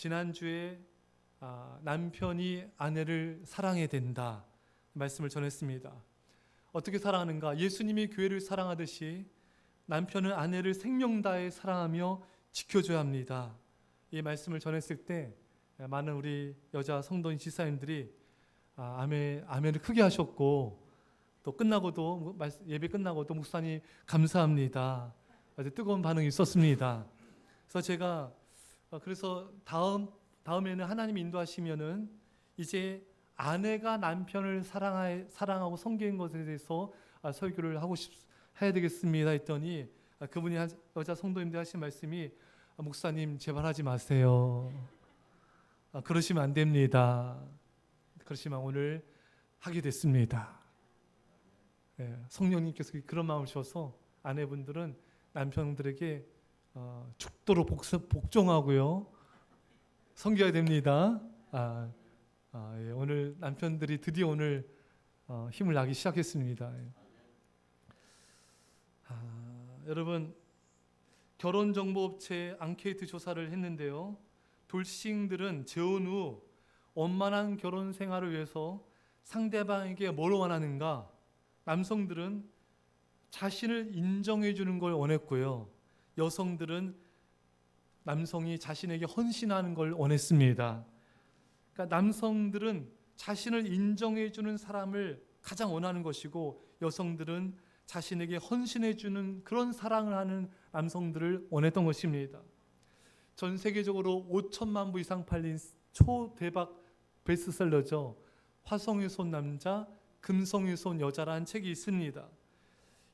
지난주에 남편이 아내를 사랑해야 된다 말씀을 전했습니다. 어떻게 사랑하는가? 예수님이 교회를 사랑하듯이 남편은 아내를 생명 다해 사랑하며 지켜줘야 합니다. 이 말씀을 전했을 때 많은 우리 여자 성도인 지사님들이 아멘을 크게 하셨고, 또 끝나고도 예배 끝나고도 목사님 감사합니다. 아주 뜨거운 반응이 있었습니다. 그래서 제가 그래서 다음에는 하나님 인도하시면은 이제 아내가 남편을 사랑하고 섬기는 것에 대해서 설교를 해야 되겠습니다 했더니 그분이 여자 성도님들 하신 말씀이 목사님 제발 하지 마세요. 그러시면 안 됩니다. 그러시면 오늘 하게 됐습니다. 성령님께서 그런 마음을 주셔서 아내분들은 남편들에게 죽도록 복종하고요 섬겨야 됩니다. 오늘 남편들이 드디어 오늘 힘을 나기 시작했습니다. 여러분, 결혼정보업체 앙케이트 조사를 했는데요, 돌싱들은 재혼 후 원만한 결혼 생활을 위해서 상대방에게 뭘 원하는가? 남성들은 자신을 인정해 주는 걸 원했고요, 여성들은 남성이 자신에게 헌신하는 걸 원했습니다. 그러니까 남성들은 자신을 인정해 주는 사람을 가장 원하는 것이고, 여성들은 자신에게 헌신해 주는 그런 사랑을 하는 남성들을 원했던 것입니다. 전 세계적으로 5천만 부 이상 팔린 초대박 베스트셀러죠. 화성의 손 남자, 금성의 손 여자라는 책이 있습니다.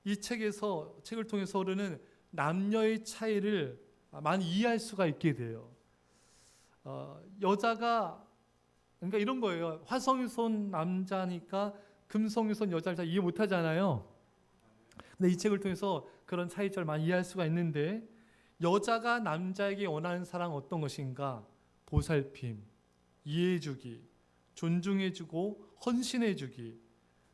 이 책을 통해서 우리는 남녀의 차이를 많이 이해할 수가 있게 돼요. 여자가 그러니까 이런 거예요. 화성의 손 남자니까 금성의 손 여자를 다 이해 못 하잖아요. 근데 이 책을 통해서 그런 차이점을 많이 이해할 수가 있는데, 여자가 남자에게 원하는 사랑 어떤 것인가? 보살핌, 이해해주기, 존중해주고 헌신해주기,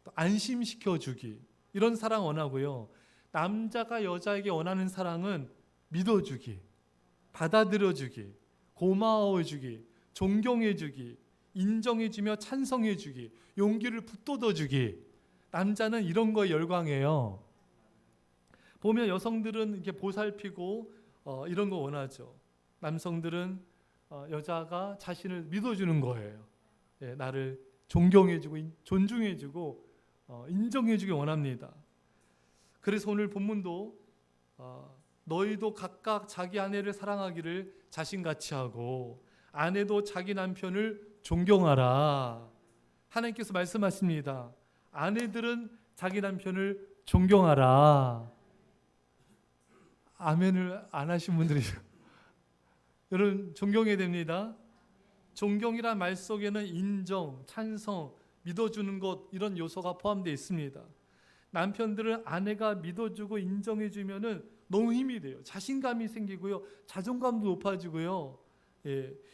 또 안심시켜주기, 이런 사랑 원하고요. 남자가 여자에게 원하는 사랑은 믿어주기, 받아들여주기, 고마워해주기, 존경해주기, 인정해주며 찬성해주기, 용기를 북돋아주기. 남자는 이런 거에 열광해요. 보면 여성들은 이렇게 보살피고 이런 거 원하죠. 남성들은 여자가 자신을 믿어주는 거예요. 나를 존경해주고 존중해주고 인정해주기 원합니다. 그래서 오늘 본문도 너희도 각각 자기 아내를 사랑하기를 자신같이 하고 아내도 자기 남편을 존경하라. 하나님께서 말씀하십니다. 아내들은 자기 남편을 존경하라. 아멘을 안 하신 분들이 여러분, 존경해야 됩니다. 존경이란 말 속에는 인정, 찬성, 믿어주는 것, 이런 요소가 포함되어 있습니다. 남편들은 아내가 믿어주고 인정해주면은 너무 힘이 돼요. 자신감이 생기고요, 자존감도 높아지고요.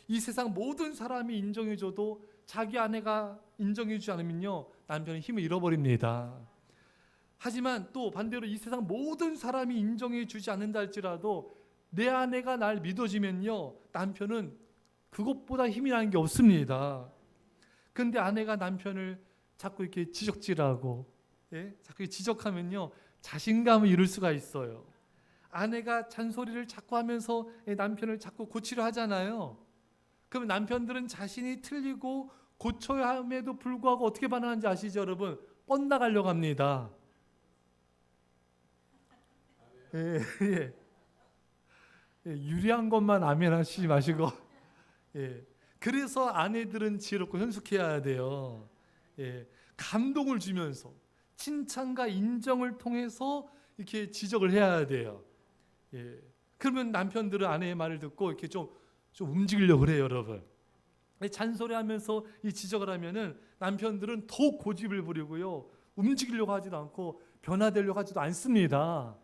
이 세상 모든 사람이 인정해줘도 자기 아내가 인정해주지 않으면요, 남편은 힘을 잃어버립니다. 하지만 또 반대로 이 세상 모든 사람이 인정해주지 않는다 할지라도 내 아내가 날 믿어주면요, 남편은 그것보다 힘이 나는 게 없습니다. 근데 아내가 남편을 자꾸 이렇게 지적질하고 자꾸 지적하면요, 자신감을 잃을 수가 있어요. 아내가 잔소리를 자꾸 하면서 남편을 자꾸 고치려 하잖아요. 그럼 남편들은 자신이 틀리고 고쳐야 함에도 불구하고 어떻게 반응하는지 아시죠, 여러분? 뻗나가려고 합니다. 유리한 것만 아멘 하시지 마시고. 그래서 아내들은 지혜롭고 현숙해야 돼요. 감동을 주면서 칭찬과 인정을 통해서 이렇게 지적을 해야 돼요. 그러면 남편들은 아내의 말을 듣고 이렇게 좀 움직이려고 그래요, 여러분. 잔소리하면서 이 지적을 하면은 남편들은 더 고집을 부리고요, 움직이려고 하지도 않고 변화되려고 하지도 않습니다.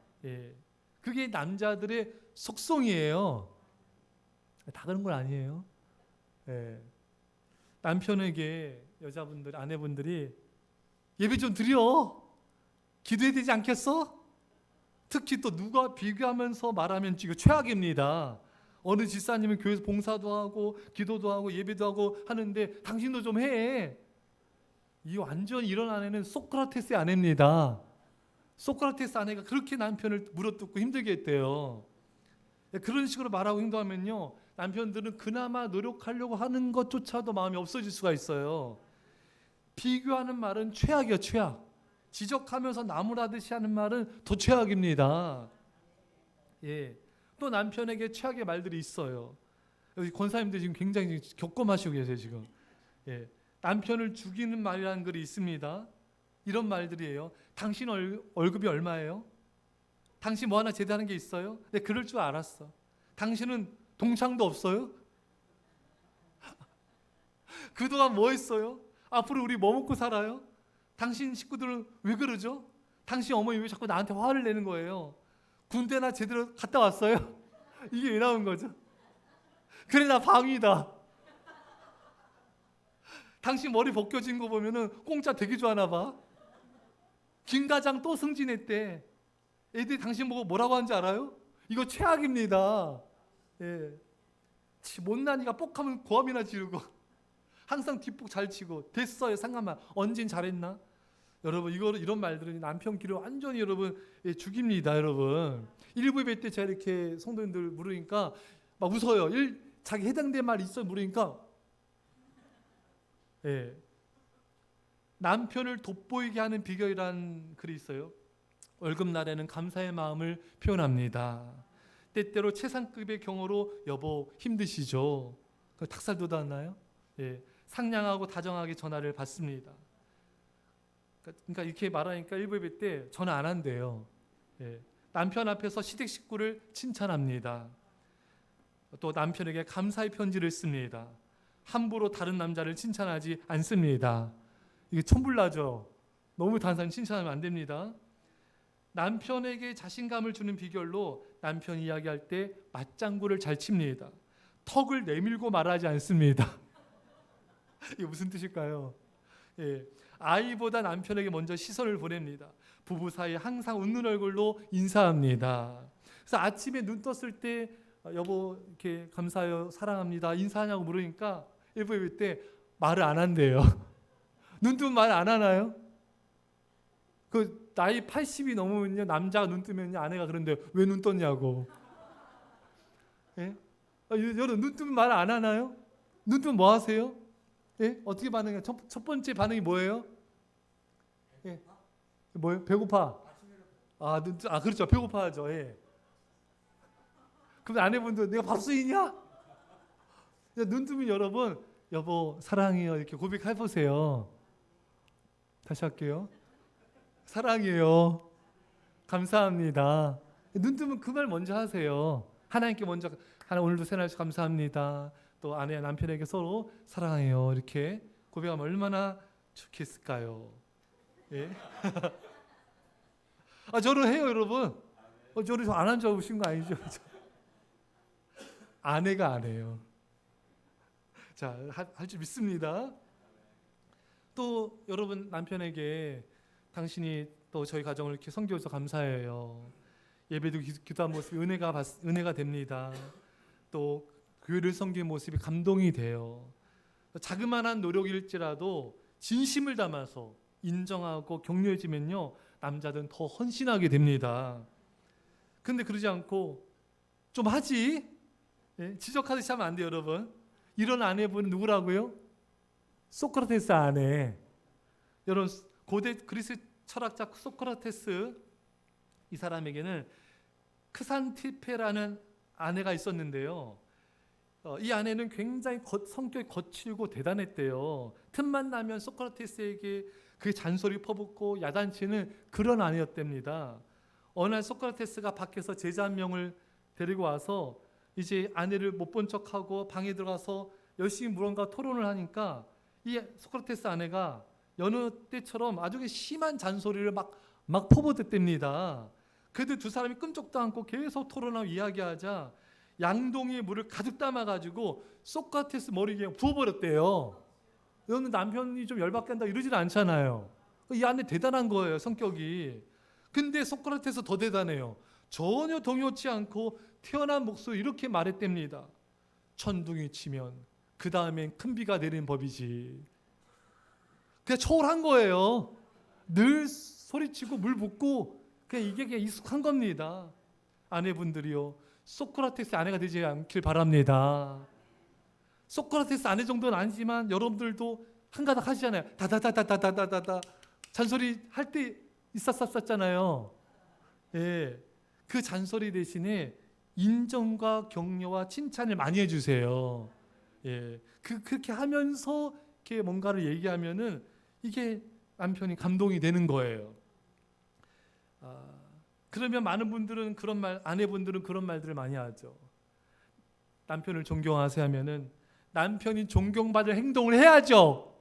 그게 남자들의 속성이에요. 다 그런 건 아니에요. 남편에게 여자분들, 아내분들이 예배 좀 드려, 기도해야 되지 않겠어? 특히 또 누가 비교하면서 말하면 이거 최악입니다. 어느 집사님은 교회에서 봉사도 하고 기도도 하고 예배도 하고 하는데 당신도 좀 해. 이 완전 이런 아내는 소크라테스의 아내입니다. 소크라테스 아내가 그렇게 남편을 물어뜯고 힘들게 했대요. 그런 식으로 말하고 행동하면요, 남편들은 그나마 노력하려고 하는 것조차도 마음이 없어질 수가 있어요. 비교하는 말은 최악이에요, 최악. 지적하면서 나무라듯이 하는 말은 더 최악입니다. 예. 또 남편에게 최악의 말들이 있어요. 여기 권사님들 지금 굉장히 겪어마시고 계세요, 지금. 예. 남편을 죽이는 말이라는 글이 있습니다. 이런 말들이에요. 당신 월급이 얼마예요? 당신 뭐 하나 제대로 하는 게 있어요? 네, 그럴 줄 알았어. 당신은 동창도 없어요? 그동안 뭐 했어요? 앞으로 우리 뭐 먹고 살아요? 당신 식구들은 왜 그러죠? 당신 어머니 왜 자꾸 나한테 화를 내는 거예요? 군대나 제대로 갔다 왔어요? 이게 왜 나온 거죠? 그래, 나 방위다. 당신 머리 벗겨진 거 보면은 공짜 되게 좋아하나 봐. 김과장 또 승진했대. 애들이 당신 보고 뭐라고 하는지 알아요? 이거 최악입니다. 예. 못난이가 뽁하면 고함이나 지르고 항상 뒷북 잘 치고 됐어요, 상관만. 언젠 잘했나? 여러분, 이런 말들은 남편 길을 완전히 여러분 죽입니다, 여러분. 일부 예배 때 제가 이렇게 성도님들 물으니까 막 웃어요. 자기 해당된 말 있어요 물으니까. 예. 남편을 돋보이게 하는 비결이라는 글이 있어요. 월급날에는 감사의 마음을 표현합니다. 때때로 최상급의 경우로 여보 힘드시죠? 닭살 돋았나요? 예. 상냥하고 다정하게 전화를 받습니다. 그러니까 이렇게 말하니까 일부 예배 때 전화 안 한대요. 예. 남편 앞에서 시댁 식구를 칭찬합니다. 또 남편에게 감사의 편지를 씁니다. 함부로 다른 남자를 칭찬하지 않습니다. 이게 천불나죠. 너무 다른 사람 칭찬하면 안 됩니다. 남편에게 자신감을 주는 비결로 남편 이야기할 때 맞장구를 잘 칩니다. 턱을 내밀고 말하지 않습니다. 이게 무슨 뜻일까요? 예. 아이보다 남편에게 먼저 시선을 보냅니다. 부부 사이에 항상 웃는 얼굴로 인사합니다. 그래서 아침에 눈 떴을 때 여보 이렇게 감사해요, 사랑합니다, 인사하냐고 물으니까 일부 예배 때 말을 안 한대요. 눈 뜨면 말 안 하나요? 그 나이 80이 넘으면요, 남자가 눈 뜨면요, 아내가 그런데 왜 눈 떴냐고. 예? 여러분, 눈 뜨면 말 안 하나요? 눈 뜨면 뭐 하세요? 예? 어떻게 반응해요? 첫 번째 반응이 뭐예요? 예. 뭐예요? 배고파. 그렇죠. 배고파하죠. 예. 그럼 아내분도 내가 밥수이냐? 눈 뜨면 여러분, 여보 사랑해요 이렇게 고백해 보세요. 다시 할게요. 사랑해요. 감사합니다. 눈 뜨면 그 말 먼저 하세요. 하나님께 먼저, 오늘도 새날씩 감사합니다. 또 아내 남편에게 서로 사랑해요 이렇게 고백하면 얼마나 좋겠을까요? 예? 저는 해요, 여러분. 저를 안 한 줄 아신 거 아니죠? 아내가 안 해요. 자, 할 줄 믿습니다. 또 여러분, 남편에게 당신이 또 저희 가정을 이렇게 섬겨줘서 감사해요. 예배도 기도한 모습이 은혜가 됩니다. 또 교회를 섬기는 모습이 감동이 돼요. 자그마한 노력일지라도 진심을 담아서 인정하고 격려해주면요, 남자들은 더 헌신하게 됩니다. 근데 그러지 않고 좀 하지? 예? 지적하듯이 하면 안 돼요, 여러분. 이런 아내분은 누구라고요? 소크라테스 아내. 여러분, 고대 그리스 철학자 소크라테스, 이 사람에게는 크산티페라는 아내가 있었는데요. 이 아내는 굉장히 성격이 거칠고 대단했대요. 틈만 나면 소크라테스에게 그 잔소리 퍼붓고 야단치는 그런 아내였답니다. 어느 날 소크라테스가 밖에서 제자 한 명을 데리고 와서 이제 아내를 못 본 척하고 방에 들어가서 열심히 무언가 토론을 하니까 이 소크라테스 아내가 여느 때처럼 아주 심한 잔소리를 막 퍼붓댔답니다. 그래도 두 사람이 끔찍도 않고 계속 토론하고 이야기하자 양동이에 물을 가득 담아가지고 소크라테스 머리에 그냥 부어버렸대요. 여러분, 남편이 좀 열받게 한다 이러질 않잖아요. 이 아내 대단한 거예요, 성격이. 근데 소크라테스 더 대단해요. 전혀 동요치 않고 태어난 목소리 이렇게 말했답니다. 천둥이 치면 그 다음엔 큰 비가 내리는 법이지. 그냥 초월한 거예요. 늘 소리치고 물 붓고 그냥 이게 그냥 익숙한 겁니다. 아내분들이요, 소크라테스 아내가 되지 않길 바랍니다. 소크라테스 아내 정도는 아니지만 여러분들도 한가닥 하시잖아요. 다다다다다다다다 잔소리 할 때 있었잖아요. 예, 그 잔소리 대신에 인정과 격려와 칭찬을 많이 해주세요. 예, 그렇게 하면서 이렇게 뭔가를 얘기하면은 이게 남편이 감동이 되는 거예요. 그러면 많은 분들은 그런 말, 아내분들은 그런 말들을 많이 하죠. 남편을 존경하세요 하면은 남편이 존경받을 행동을 해야죠.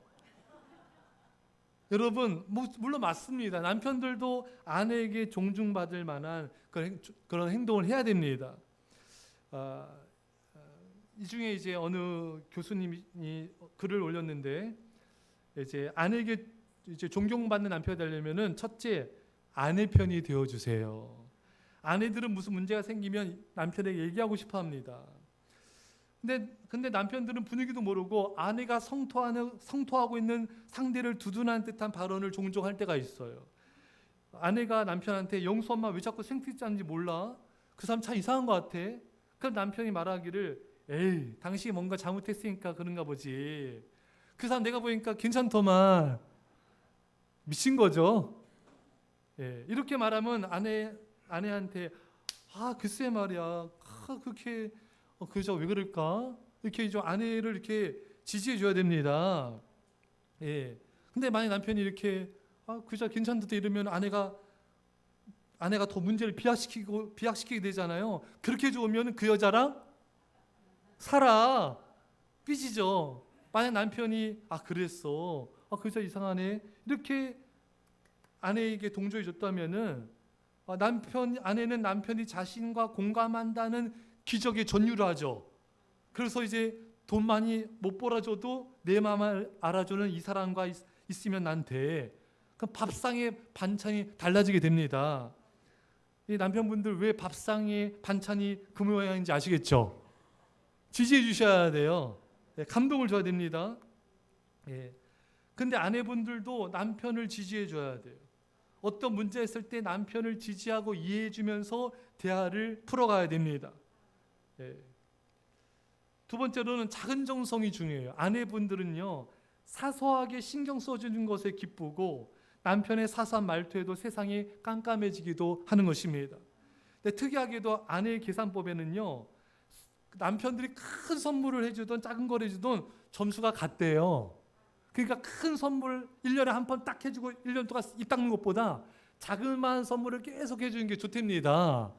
여러분, 물론 맞습니다. 남편들도 아내에게 존중받을 만한 그런 행동을 해야 됩니다. 이 중에 이제 어느 교수님이 글을 올렸는데, 이제 아내에게 이제 존경받는 남편이 되려면은 첫째, 아내 편이 되어주세요. 아내들은 무슨 문제가 생기면 남편에게 얘기하고 싶어합니다. 근데 남편들은 분위기도 모르고 아내가 성토하고 있는 상대를 두둔한 듯한 발언을 종종 할 때가 있어요. 아내가 남편한테 영수 엄마 왜 자꾸 생필자인지 몰라? 그 사람 참 이상한 것 같아. 그럼 남편이 말하기를 에이 당신이 뭔가 잘못했으니까 그런가 보지. 그 사람 내가 보니까 괜찮더만. 미친 거죠. 예, 이렇게 말하면 아내한테 글쎄 말이야 그렇게 그저 왜 그럴까? 이렇게 좀 아내를 이렇게 지지해 줘야 됩니다. 예. 근데 만약 남편이 이렇게 그저 괜찮다 이러면 아내가 더 문제를 비약시키게 되잖아요. 그렇게 좋으면 그 여자랑 살아. 삐지죠. 만약 남편이 그랬어. 그저 이상하네. 이렇게 아내에게 동조해 줬다면은 아내는 남편이 자신과 공감한다는 기적에 전율을 하죠. 그래서 이제 돈 많이 못 벌어줘도 내 마음을 알아주는 이 사람과 있으면 난 돼. 그럼 밥상의 반찬이 달라지게 됩니다. 이 남편분들 왜 밥상의 반찬이 그 모양인지 아시겠죠? 지지해 주셔야 돼요. 예, 감동을 줘야 됩니다. 예. 근데 아내분들도 남편을 지지해 줘야 돼요. 어떤 문제 있을 때 남편을 지지하고 이해해 주면서 대화를 풀어가야 됩니다. 예. 두 번째로는 작은 정성이 중요해요. 아내분들은요, 사소하게 신경 써주는 것에 기쁘고 남편의 사소한 말투에도 세상이 깜깜해지기도 하는 것입니다. 근데 특이하게도 아내의 계산법에는요, 남편들이 큰 선물을 해주던 작은 걸 해주던 점수가 같대요. 그러니까 큰 선물 1년에 한 번 딱 해주고 1년 동안 입 닦는 것보다 자그마한 선물을 계속 해주는 게 좋답니다.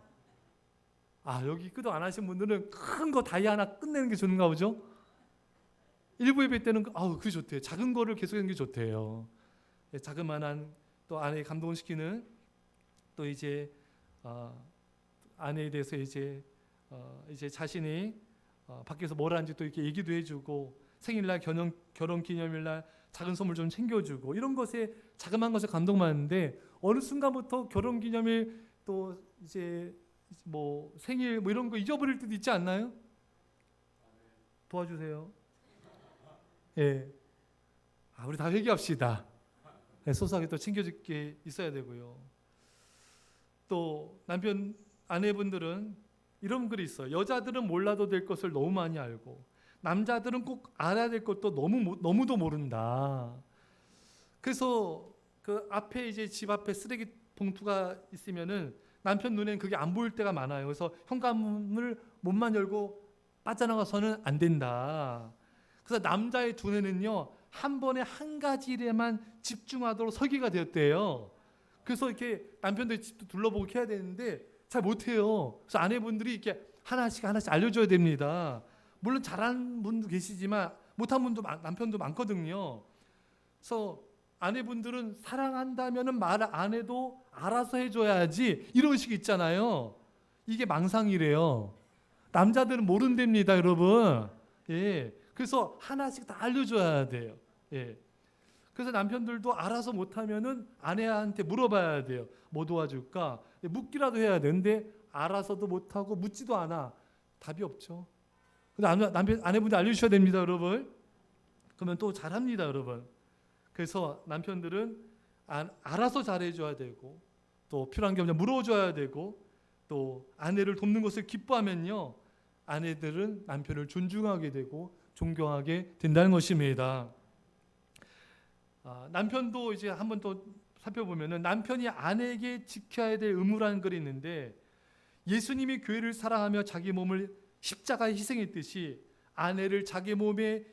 여기 끄덕 안 하신 분들은 큰 거 다이 하나 끝내는 게 좋은가 보죠? 일부 예배 때는 그게 좋대요. 작은 거를 계속 하는 게 좋대요. 자그마한 또 아내의 감동을 시키는 또 이제 아내에 대해서 이제 자신이 밖에서 뭘 하는지 또 이렇게 얘기도 해주고 생일날 결혼 기념일날 작은 선물 좀 챙겨주고 이런 것에 자그마한 것에 감동받는데 어느 순간부터 결혼 기념일 또 이제 뭐 생일 뭐 이런 거 잊어버릴 때도 있지 않나요? 도와주세요. 예, 우리 다 회개합시다. 소소하게 또 챙겨줄 게 있어야 되고요. 또 아내분들은 이런 글이 있어요. 여자들은 몰라도 될 것을 너무 많이 알고 남자들은 꼭 알아야 될 것도 너무도 모른다. 그래서 그 앞에 이제 집 앞에 쓰레기 봉투가 있으면은 남편 눈에는 그게 안 보일 때가 많아요. 그래서 현관문을 못만 열고 빠져나가서는 안 된다. 그래서 남자의 두뇌는요, 한 번에 한 가지 일에만 집중하도록 설계가 되었대요. 그래서 이렇게 남편들 집도 둘러보고 해야 되는데 잘 못해요. 그래서 아내분들이 이렇게 하나씩 알려줘야 됩니다. 물론 잘하는 분도 계시지만 못한 분도 남편도 많거든요. 그래서 아내분들은 사랑한다면은 말 안 해도 알아서 해줘야지 이런 식 있잖아요. 이게 망상이래요. 남자들은 모른답니다, 여러분. 예, 그래서 하나씩 다 알려줘야 돼요. 예, 그래서 남편들도 알아서 못하면은 아내한테 물어봐야 돼요. 뭐 도와줄까? 묻기라도 해야 되는데 알아서도 못하고 묻지도 않아. 답이 없죠. 근데 아내분들 알려주셔야 됩니다, 여러분. 그러면 또 잘합니다, 여러분. 그래서 남편들은 알아서 잘해줘야 되고, 또 필요한 게 없냐 물어줘야 되고, 또 아내를 돕는 것을 기뻐하면요, 아내들은 남편을 존중하게 되고 존경하게 된다는 것입니다. 남편도 이제 한번 또 살펴보면은 남편이 아내에게 지켜야 될 의무라는 글이 있는데, 예수님이 교회를 사랑하며 자기 몸을 십자가에 희생했듯이 아내를 자기 몸의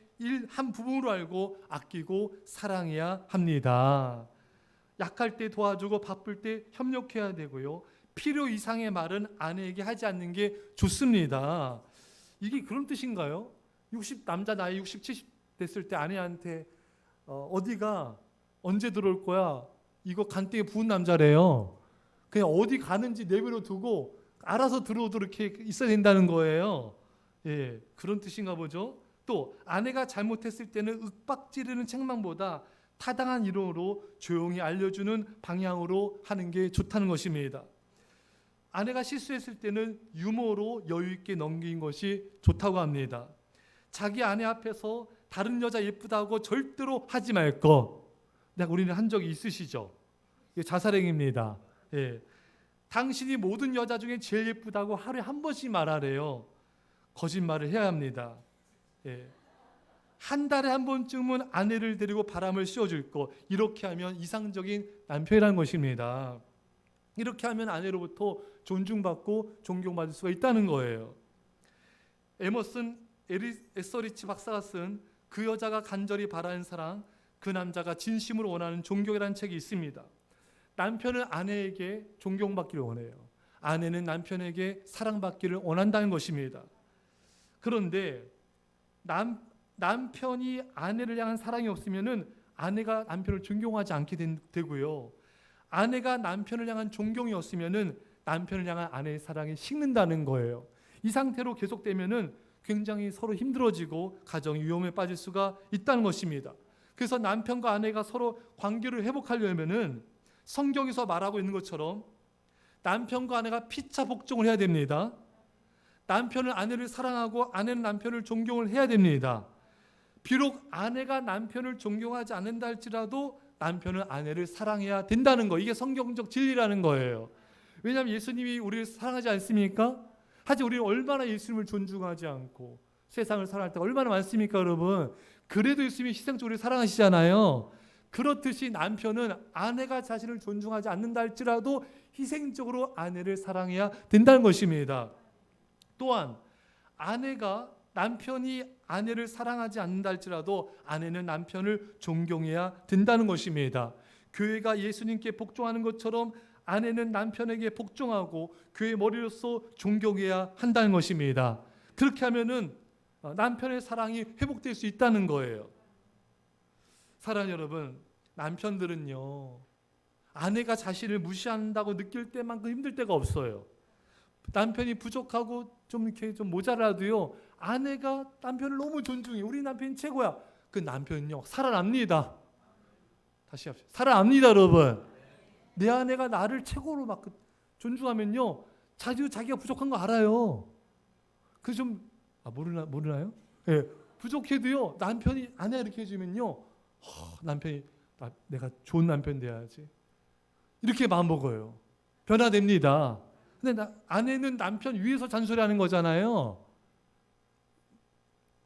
한 부분으로 알고 아끼고 사랑해야 합니다. 약할 때 도와주고 바쁠 때 협력해야 되고요. 필요 이상의 말은 아내에게 하지 않는 게 좋습니다. 이게 그런 뜻인가요? 남자 나이 60, 70 됐을 때 아내한테 어디가 언제 들어올 거야? 이거 간땡이 부은 남자래요. 그냥 어디 가는지 내버려 두고 알아서 들어오도록 이렇게 있어야 된다는 거예요. 예, 그런 뜻인가 보죠. 또 아내가 잘못했을 때는 윽박지르는 책망보다 타당한 이론으로 조용히 알려주는 방향으로 하는 게 좋다는 것입니다. 아내가 실수했을 때는 유머로 여유 있게 넘기는 것이 좋다고 합니다. 자기 아내 앞에서 다른 여자 예쁘다고 절대로 하지 말 거. 우리는 한 적이 있으시죠? 이게 자살행위입니다. 예. 당신이 모든 여자 중에 제일 예쁘다고 하루에 한 번씩 말하래요. 거짓말을 해야 합니다. 예. 한 달에 한 번쯤은 아내를 데리고 바람을 씌워줄 거. 이렇게 하면 이상적인 남편이라는 것입니다. 이렇게 하면 아내로부터 존중받고 존경받을 수가 있다는 거예요. 에머슨 에서리치 박사가 쓴 그 여자가 간절히 바라는 사랑, 그 남자가 진심으로 원하는 존경이라는 책이 있습니다. 남편은 아내에게 존경받기를 원해요. 아내는 남편에게 사랑받기를 원한다는 것입니다. 그런데 남편이 아내를 향한 사랑이 없으면은 아내가 남편을 존경하지 않게 되고요. 아내가 남편을 향한 존경이 없으면은 남편을 향한 아내의 사랑이 식는다는 거예요. 이 상태로 계속되면은 굉장히 서로 힘들어지고 가정이 위험에 빠질 수가 있다는 것입니다. 그래서 남편과 아내가 서로 관계를 회복하려면은 성경에서 말하고 있는 것처럼 남편과 아내가 피차 복종을 해야 됩니다. 남편은 아내를 사랑하고 아내는 남편을 존경을 해야 됩니다. 비록 아내가 남편을 존경하지 않는다 할지라도 남편은 아내를 사랑해야 된다는 거. 이게 성경적 진리라는 거예요. 왜냐하면 예수님이 우리를 사랑하지 않습니까? 하지만 우리는 얼마나 예수님을 존중하지 않고 세상을 사랑할 때가 얼마나 많습니까, 여러분? 그래도 예수님이 희생적으로 사랑하시잖아요. 그렇듯이 남편은 아내가 자신을 존중하지 않는다 할지라도 희생적으로 아내를 사랑해야 된다는 것입니다. 또한 남편이 아내를 사랑하지 않는다 할지라도 아내는 남편을 존경해야 된다는 것입니다. 교회가 예수님께 복종하는 것처럼 아내는 남편에게 복종하고 교회 머리로서 존경해야 한다는 것입니다. 그렇게 하면은 남편의 사랑이 회복될 수 있다는 거예요. 사랑하는 여러분, 남편들은요, 아내가 자신을 무시한다고 느낄 때만큼 힘들 때가 없어요. 남편이 부족하고 좀 이렇게 좀 모자라도요, 아내가 남편을 너무 존중해. 우리 남편이 최고야. 그 남편은요, 살아납니다. 다시 합시다. 살아납니다, 여러분. 내 아내가 나를 최고로 막 존중하면요, 자기가 부족한 거 알아요. 그래서 좀 모르나요? 예, 부족해도요, 남편이 아내가 이렇게 해주면요, 남편이 내가 좋은 남편 돼야지. 이렇게 마음 먹어요. 변화됩니다. 근데 아내는 남편 위에서 잔소리하는 거잖아요.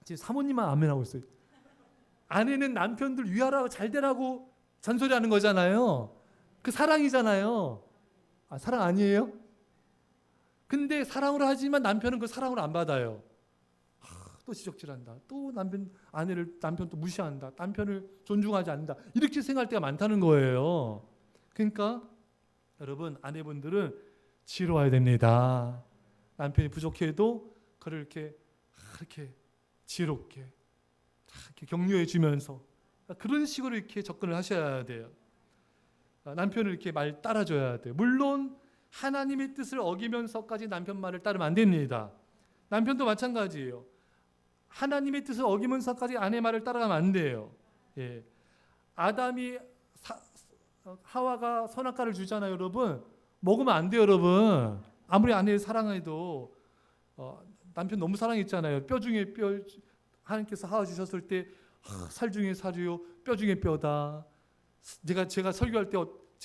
지금 사모님만 아멘하고 있어요. 아내는 남편들 위하라고 잘 되라고 잔소리하는 거잖아요. 그 사랑이잖아요. 사랑 아니에요? 근데 사랑으로 하지만 남편은 그 사랑으로 안 받아요. 또 지적질한다. 또 남편 또 무시한다. 남편을 존중하지 않는다. 이렇게 생각할 때가 많다는 거예요. 그러니까 여러분, 아내분들은 지혜로워야 됩니다. 남편이 부족해도 그를 이렇게 지혜롭게 이렇게 격려해 주면서 그런 식으로 이렇게 접근을 하셔야 돼요. 남편을 이렇게 말 따라줘야 돼요. 물론 하나님의 뜻을 어기면서까지 남편 말을 따르면 안 됩니다. 남편도 마찬가지예요. 하나님의 뜻을 어기면서까지 아내 말을 따라가면 안 돼요. 예. 하와가 선악과를 주잖아요, 여러분. 먹으면 안 돼요, 여러분. 아무리 아내를 사랑해도 남편 너무 사랑했잖아요. 뼈 중에 뼈, 하나님께서 하와 주셨을 때 살 중에 살이요 뼈 중에 뼈다. 제가 설교할 때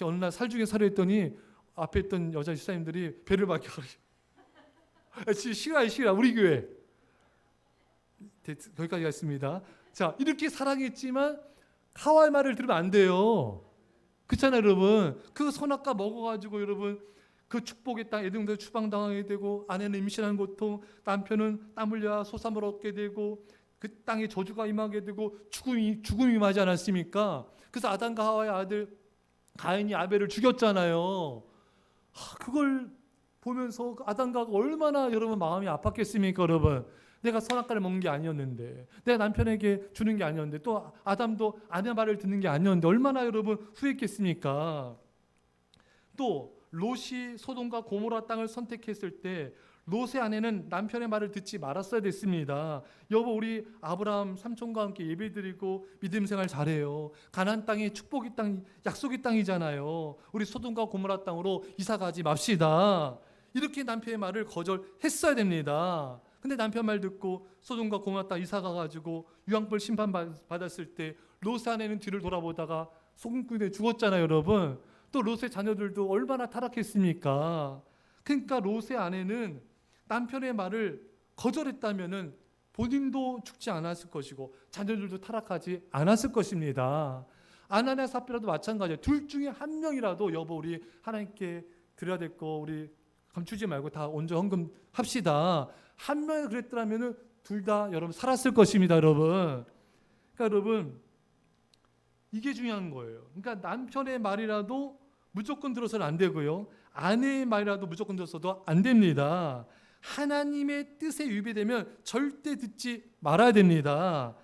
어느 날 살 중에 살이 했더니 앞에 있던 여자 집사님들이 배를 박혀 싫어 우리 교회. 거기까지 갔습니다. 자, 이렇게 사랑했지만 하와의 말을 들으면 안 돼요. 그렇잖아요, 여러분. 그 선악과 먹어가지고 여러분 그 축복의 땅 에덴에서 추방당하게 되고, 아내는 임신한 고통, 남편은 땀 흘려 소삼을 얻게 되고, 그 땅에 저주가 임하게 되고 죽음이 임하지 않았습니까? 그래서 아담과 하와의 아들 가인이 아벨을 죽였잖아요. 그걸 보면서 아담과 얼마나 여러분 마음이 아팠겠습니까, 여러분? 내가 선악과를 먹는 게 아니었는데, 내 남편에게 주는 게 아니었는데, 또 아담도 아내 말을 듣는 게 아니었는데 얼마나 여러분 후회했겠습니까? 또 롯이 소돔과 고모라 땅을 선택했을 때 롯의 아내는 남편의 말을 듣지 말았어야 됐습니다. 여보, 우리 아브라함 삼촌과 함께 예배드리고 믿음 생활 잘해요. 가나안 땅이 축복의 땅, 약속의 땅이잖아요. 우리 소돔과 고모라 땅으로 이사 가지 맙시다. 이렇게 남편의 말을 거절했어야 됩니다. 근데 남편 말 듣고 소돔과 고모라 땅 이사 가가지고 유황불 심판 받았을 때 롯의 아내는 뒤를 돌아보다가 소금꾼에 죽었잖아요, 여러분. 또 롯의 자녀들도 얼마나 타락했습니까? 그러니까 롯의 아내는 남편의 말을 거절했다면은 본인도 죽지 않았을 것이고 자녀들도 타락하지 않았을 것입니다. 아나니아 삽비라도 마찬가지예요. 둘 중에 한 명이라도 여보, 우리 하나님께 드려야 될 거 우리 감추지 말고 다 온전 헌금 합시다. 한 명이 그랬더라면은 둘 다 여러분 살았을 것입니다, 여러분. 그러니까 여러분 이게 중요한 거예요. 그러니까 남편의 말이라도 무조건 들어서는 안 되고요. 아내의 말이라도 무조건 들어서도 안 됩니다. 하나님의 뜻에 위배되면 절대 듣지 말아야 됩니다.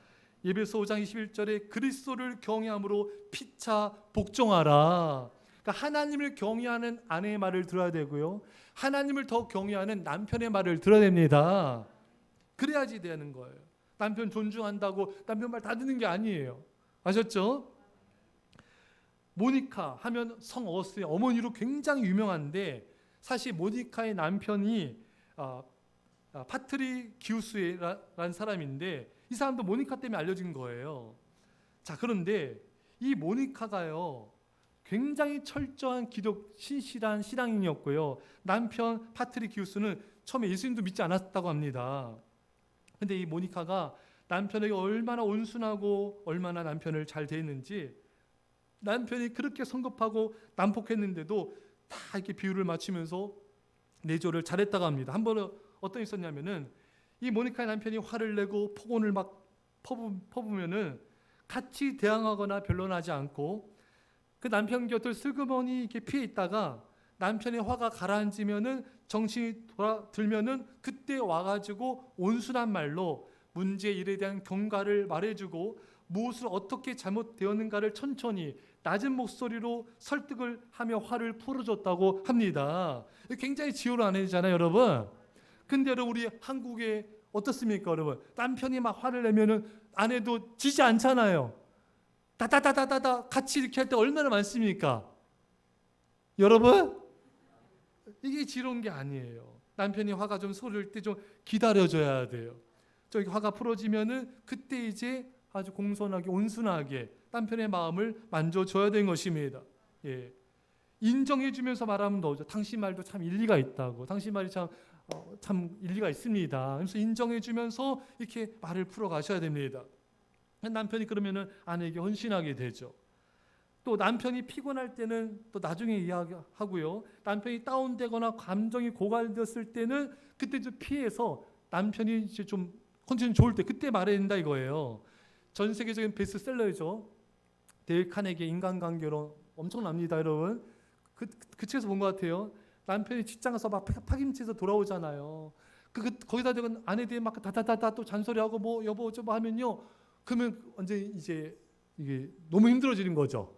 예배소 5장 21절에 그리스도를 경외함으로 피차 복종하라. 그러니까 하나님을 경외하는 아내의 말을 들어야 되고요. 하나님을 더 경외하는 남편의 말을 들어야 됩니다. 그래야지 되는 거예요. 남편 존중한다고 남편 말 다 듣는 게 아니에요. 아셨죠? 모니카 하면 성 어스의 어머니로 굉장히 유명한데, 사실 모니카의 남편이 파트리 기우스라는 사람인데, 이 사람도 모니카 때문에 알려진 거예요. 자, 그런데 이 모니카가요 굉장히 철저한 기독 신실한 신앙인이었고요. 남편 파트리 기우스는 처음에 예수님도 믿지 않았다고 합니다. 근데 이 모니카가 남편에게 얼마나 온순하고 얼마나 남편을 잘 대했는지, 남편이 그렇게 성급하고 난폭했는데도 다 이렇게 비율을 맞추면서 내조를 잘했다고 합니다. 한 번은 어떤 있었냐면은 이 모니카의 남편이 화를 내고 폭언을 막 퍼부면은 같이 대항하거나 변론하지 않고 그 남편 곁을 슬그머니 이렇게 피해 있다가 남편의 화가 가라앉으면은 정신이 돌아들면은 그때 와가지고 온순한 말로 문제 일에 대한 경과를 말해주고 무엇을 어떻게 잘못되었는가를 천천히 낮은 목소리로 설득을 하며 화를 풀어줬다고 합니다. 굉장히 지혜로운 아내잖아요, 여러분. 근데 여러분 우리 한국에 어떻습니까, 여러분? 남편이 막 화를 내면은 아내도 지지 않잖아요. 다다다다다다 같이 이렇게 할 때 얼마나 많습니까? 여러분, 이게 지혜로운 게 아니에요. 남편이 화가 좀 소릴 때 좀 기다려줘야 돼요. 저기 화가 풀어지면은 그때 이제 아주 공손하게 온순하게 남편의 마음을 만져줘야 되는 것입니다. 예. 인정해주면서 말하면 너죠. 당신 말도 참 일리가 있다고. 당신 말이 참 일리가 있습니다. 그래서 인정해주면서 이렇게 말을 풀어가셔야 됩니다. 남편이 그러면은 아내에게 헌신하게 되죠. 또 남편이 피곤할 때는 또 나중에 이야기하고요. 남편이 다운되거나 감정이 고갈되었을 때는 그때 좀 피해서 남편이 이제 좀 컨디션 좋을 때 그때 말해야 된다 이거예요. 전 세계적인 베스트셀러죠. 데일 카네기 인간관계론 엄청납니다, 여러분. 그 책에서 본 것 같아요. 남편이 직장 가서 막 파김치에서 돌아오잖아요. 거기다 대고 아내 뒤에 막 다다다다 또 잔소리하고 뭐 여보 좀 하면요. 그러면 언제 이제 이게 너무 힘들어지는 거죠.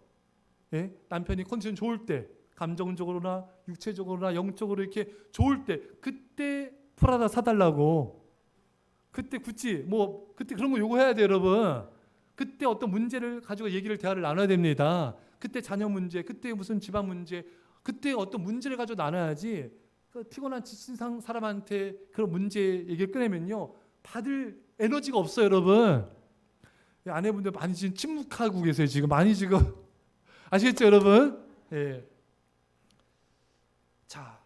예? 남편이 컨디션 좋을 때, 감정적으로나 육체적으로나 영적으로 이렇게 좋을 때, 그때 프라다 사달라고. 그때 굳이 그때 그런 거 요구해야 돼요, 여러분. 그때 어떤 문제를 가지고 대화를 나눠야 됩니다. 그때 자녀 문제, 그때 무슨 집안 문제, 그때 어떤 문제를 가지고 나눠야지. 그 피곤한 지친 사람한테 그런 문제 얘기를 꺼내면요, 받을 에너지가 없어요, 여러분. 아내분들 많이 지금 침묵하고 계세요. 지금 많이 지금 아시겠죠, 여러분? 예. 자,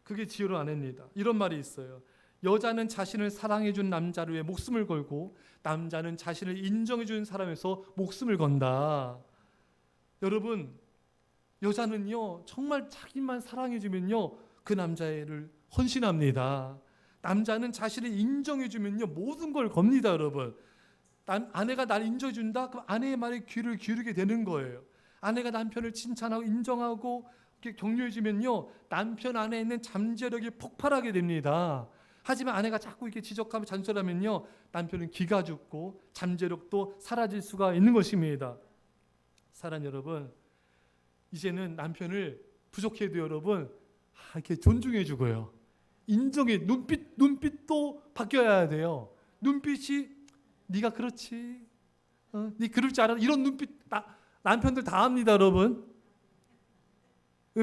그게 지혜로운 아내입니다. 이런 말이 있어요. 여자는 자신을 사랑해준 남자를 위해 목숨을 걸고 남자는 자신을 인정해준 사람에서 목숨을 건다. 여러분, 여자는요 정말 자기만 사랑해주면요 그 남자를 헌신합니다. 남자는 자신을 인정해주면요 모든 걸 겁니다. 여러분, 아내가 나를 인정해준다? 그럼 아내의 말에 귀를 기울이게 되는 거예요. 아내가 남편을 칭찬하고 인정하고 이렇게 격려해주면요 남편 안에 있는 잠재력이 폭발하게 됩니다. 하지만 아내가 자꾸 이렇게 지적하며 잔소리하면요 남편은 기가 죽고 잠재력도 사라질 수가 있는 것입니다. 사랑 여러분, 이제는 남편을 부족해도 여러분 이렇게 존중해 주고요, 인정해, 눈빛도 바뀌어야 돼요. 눈빛이 네가 그렇지, 네 그럴 줄 알아, 이런 눈빛 남편들 다 합니다. 여러분,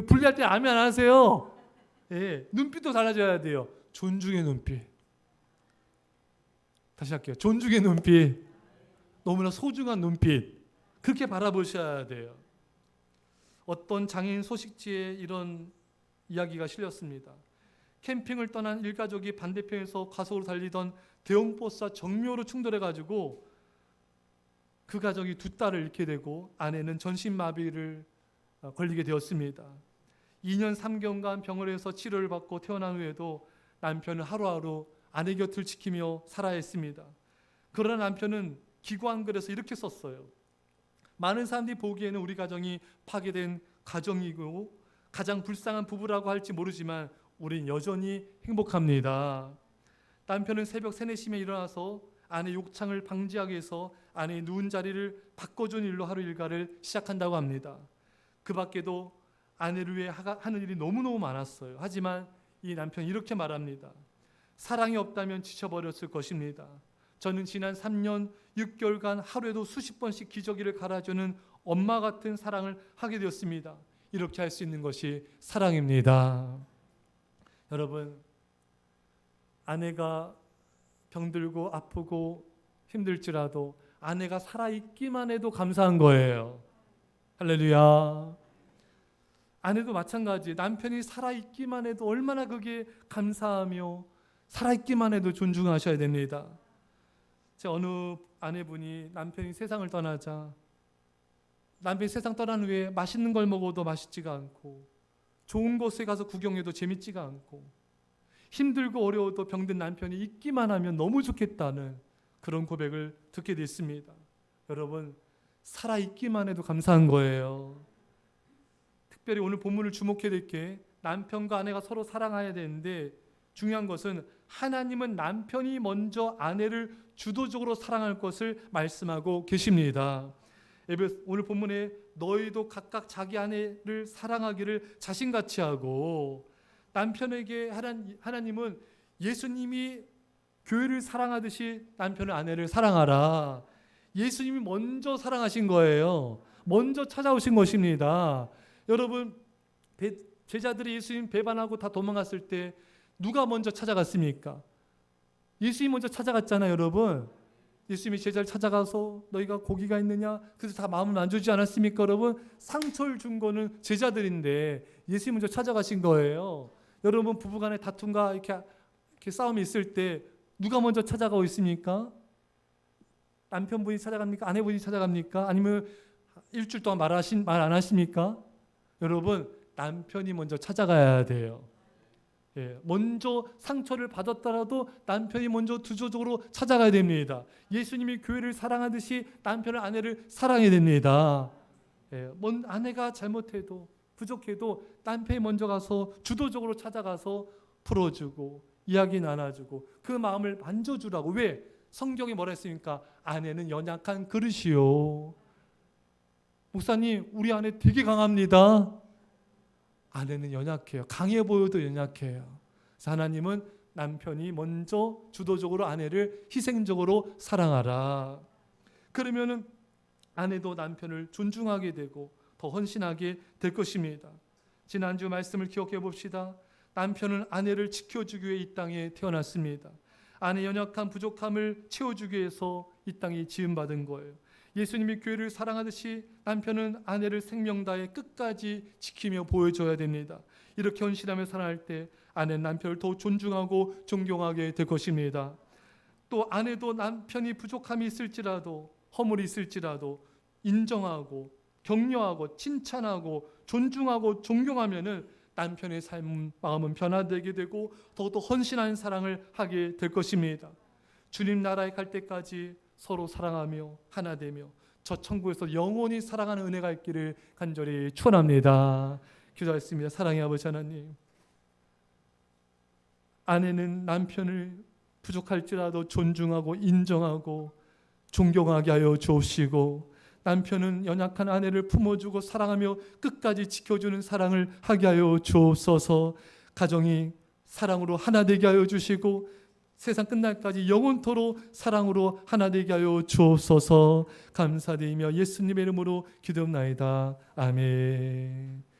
분리할 때 아멘 안 하세요? 예, 눈빛도 달라져야 돼요. 존중의 눈빛. 다시 할게요. 존중의 눈빛. 너무나 소중한 눈빛. 그렇게 바라보셔야 돼요. 어떤 장애인 소식지에 이런 이야기가 실렸습니다. 캠핑을 떠난 일가족이 반대편에서 과속으로 달리던 대형 버스와 정묘로 충돌해가지고 그 가족이 두 딸을 잃게 되고 아내는 전신마비를 걸리게 되었습니다. 2년 3개월간 병원에서 치료를 받고 태어난 후에도 남편은 하루하루 아내 곁을 지키며 살아야 했습니다. 그러나 남편은 기고 한글에서 이렇게 썼어요. 많은 사람들이 보기에는 우리 가정이 파괴된 가정이고 가장 불쌍한 부부라고 할지 모르지만 우린 여전히 행복합니다. 남편은 새벽 3, 4시에 일어나서 아내 욕창을 방지하기 위해서 아내의 누운 자리를 바꿔준 일로 하루 일과를 시작한다고 합니다. 그 밖에도 아내를 위해 하는 일이 너무너무 많았어요. 하지만 이 남편이 이렇게 말합니다. 사랑이 없다면 지쳐버렸을 것입니다. 저는 지난 3년 6개월간 하루에도 수십 번씩 기저귀를 갈아주는 엄마 같은 사랑을 하게 되었습니다. 이렇게 할 수 있는 것이 사랑입니다. 여러분, 아내가 병들고 아프고 힘들지라도 아내가 살아있기만 해도 감사한 거예요. 할렐루야. 아내도 마찬가지. 남편이 살아있기만 해도 얼마나 그게 감사하며 살아있기만 해도 존중하셔야 됩니다. 제 어느 아내분이 남편이 세상을 떠나자 남편이 세상 떠난 후에 맛있는 걸 먹어도 맛있지가 않고 좋은 곳에 가서 구경해도 재밌지가 않고 힘들고 어려워도 병든 남편이 있기만 하면 너무 좋겠다는 그런 고백을 듣게 됐습니다. 여러분, 살아있기만 해도 감사한 거예요. 특별히 오늘 본문을 주목해야 될 게 남편과 아내가 서로 사랑해야 되는데 중요한 것은 하나님은 남편이 먼저 아내를 주도적으로 사랑할 것을 말씀하고 계십니다. 오늘 본문에 너희도 각각 자기 아내를 사랑하기를 자신같이 하고, 남편에게 하나님은 예수님이 교회를 사랑하듯이 남편은 아내를 사랑하라. 예수님이 먼저 사랑하신 거예요. 먼저 찾아오신 것입니다. 여러분, 제자들이 예수님 배반하고 다 도망갔을 때 누가 먼저 찾아갔습니까? 예수님이 먼저 찾아갔잖아요, 여러분. 예수님이 제자를 찾아가서 너희가 고기가 있느냐? 그래서 다 마음을 만져주지 않았습니까, 여러분? 상처를 준 거는 제자들인데 예수님이 먼저 찾아가신 거예요. 여러분, 부부간에 다툼과 이렇게 싸움이 있을 때 누가 먼저 찾아가고 있습니까? 남편분이 찾아갑니까? 아내분이 찾아갑니까? 아니면 일주일 동안 말 안 하십니까? 여러분, 남편이 먼저 찾아가야 돼요. 먼저 상처를 받았더라도 남편이 먼저 주도적으로 찾아가야 됩니다. 예수님이 교회를 사랑하듯이 남편은 아내를 사랑해야 됩니다. 아내가 잘못해도 부족해도 남편이 먼저 가서 주도적으로 찾아가서 풀어주고 이야기 나눠주고 그 마음을 만져주라고. 왜? 성경이 뭐라 했습니까? 아내는 연약한 그릇이요. 목사님, 우리 아내 되게 강합니다. 아내는 연약해요. 강해 보여도 연약해요. 그래서 하나님은 남편이 먼저 주도적으로 아내를 희생적으로 사랑하라. 그러면은 아내도 남편을 존중하게 되고 더 헌신하게 될 것입니다. 지난주 말씀을 기억해 봅시다. 남편은 아내를 지켜주기 위해 이 땅에 태어났습니다. 아내의 연약한 부족함을 채워주기 위해서 이 땅에 지음받은 거예요. 예수님이 교회를 사랑하듯이 남편은 아내를 생명 다해 끝까지 지키며 보여줘야 됩니다. 이렇게 헌신하며 살아갈 때 아내는 남편을 더 존중하고 존경하게 될 것입니다. 또 아내도 남편이 부족함이 있을지라도 허물이 있을지라도 인정하고 격려하고 칭찬하고 존중하고 존경하면은 남편의 삶 마음은 변화되게 되고 더욱더 헌신한 사랑을 하게 될 것입니다. 주님 나라에 갈 때까지 서로 사랑하며 하나 되며 저 천국에서 영원히 사랑하는 은혜가 있기를 간절히 축원합니다. 기도하겠습니다. 사랑의 아버지 하나님, 아내는 남편을 부족할지라도 존중하고 인정하고 존경하게 하여 주옵시고, 남편은 연약한 아내를 품어주고 사랑하며 끝까지 지켜주는 사랑을 하게 하여 주옵소서. 가정이 사랑으로 하나 되게 하여 주시고 세상 끝날까지 영원토록 사랑으로 하나 되게 하여 주옵소서. 감사드리며 예수님의 이름으로 기도합나이다. 아멘.